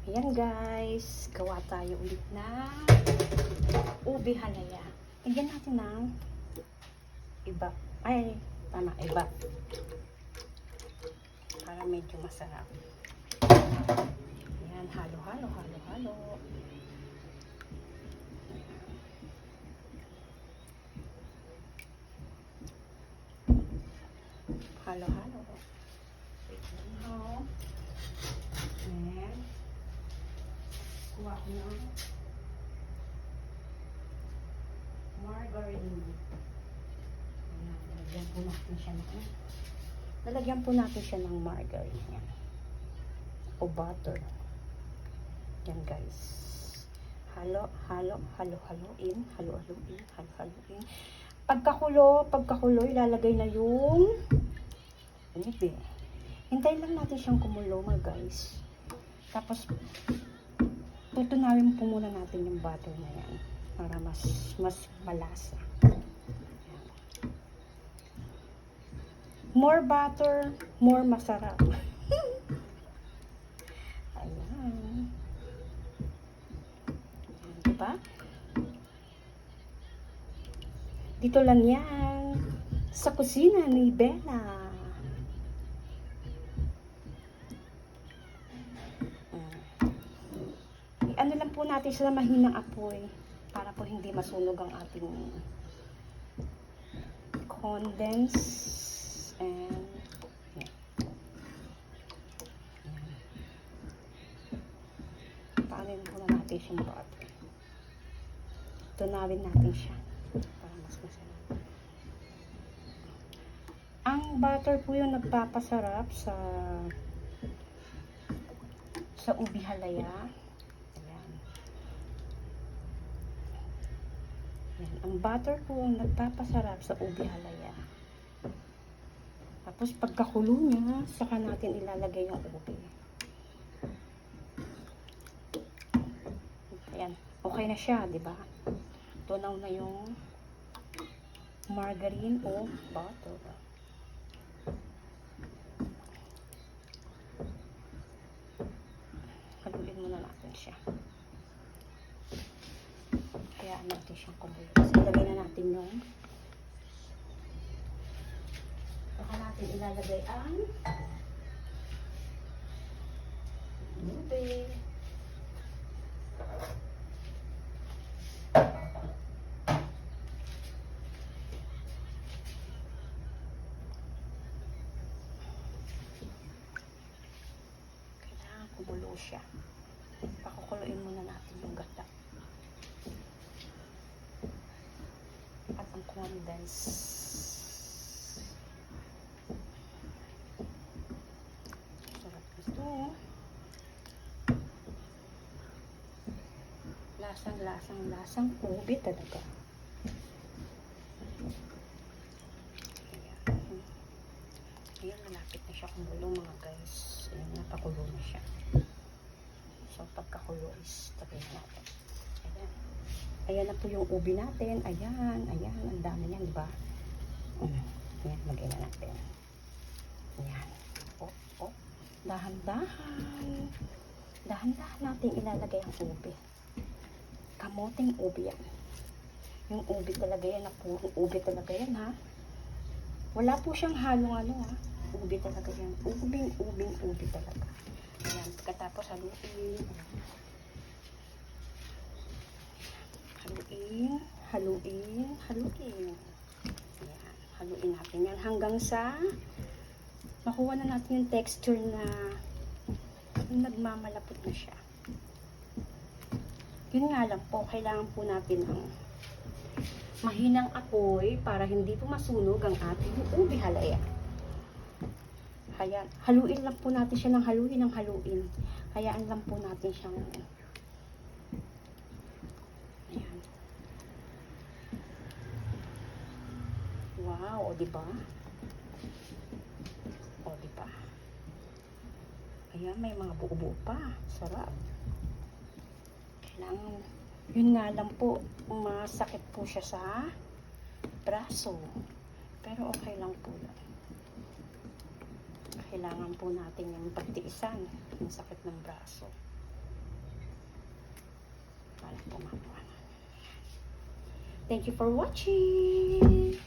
Ayan guys, gawa tayo ulit na ube halaya. Lagyan natin ng iba. Ay, tama, iba. Para medyo masarap. Ayan, halo-halo, halo-halo. Halo-halo. Wait lang ho. Ayan. Kuha ko ng margarine. Ayan, lalagyan po natin siya ng margarine. Ayan. O butter. Yan guys. Halo-haloin. Pagkakulo, ilalagay na yung ube. Hintayin lang natin siyang kumulo mga guys. Tapos, tutunawin po muna natin yung butter na yan. Para mas malasa. Ayan. More butter, more masarap. Ayan. Diba? Dito lang yan. Sa kusina ni Bella. Ano lang po natin sa mahinang apoy para po hindi masunog ang ating condense and paanin muna natin siyang butter. Tunawin natin siya para mas masarap. Ang butter po yung nagpapasarap sa ube halaya. Ang butter po ang nagpapasarap sa ube halaya. Tapos pagkakulo niya, saka natin ilalagay yung ube. Ayan, okay na siya, di ba? Tunaw na yung margarine o butter. Haluin muna natin siya. Hayaan natin siyang kumulo. Kasi ilagay na natin yung baka natin ilalagay ang ube. Kailangan kumulo siya. Pakukuluin muna natin yung gata. At ang condense. Sarap ito. Lasang ube talaga. Ayan, malapit na siya kumulo mga guys. Ayan, napakulo na siya. So, pagkakulo is tabi natin. Ayan. Ayan na po yung ube natin. Ayan. Ang dami yan, di ba? Ayan, lagay na natin. Ayan. Dahan-dahan. Dahan-dahan natin ilalagay ang ube. Kamuting ube yan. Yung ube talaga yan. Puro ube talaga yan, ha? Wala po siyang halong ha? Ube talaga yan. Ube talaga. Ayan. Pagkatapos haluin. Haluin. Ayan, haluin natin yan hanggang sa makuha na natin yung texture na nagmamalapot na siya. Yun nga lang po, kailangan po natin ng mahinang apoy para hindi po masunog ang ating ube halaya. Kaya, haluin lang po natin siya ng haluin. Hayaan lang po natin siyang ayan. Wow, o diba? Ayan, may mga buo-buo pa. Sarap. Kailangan, yun nga lang po, masakit po siya sa braso. Pero okay lang po yan. Kailangan po natin yung pagtiisan, yung sakit ng braso. Thank you for watching.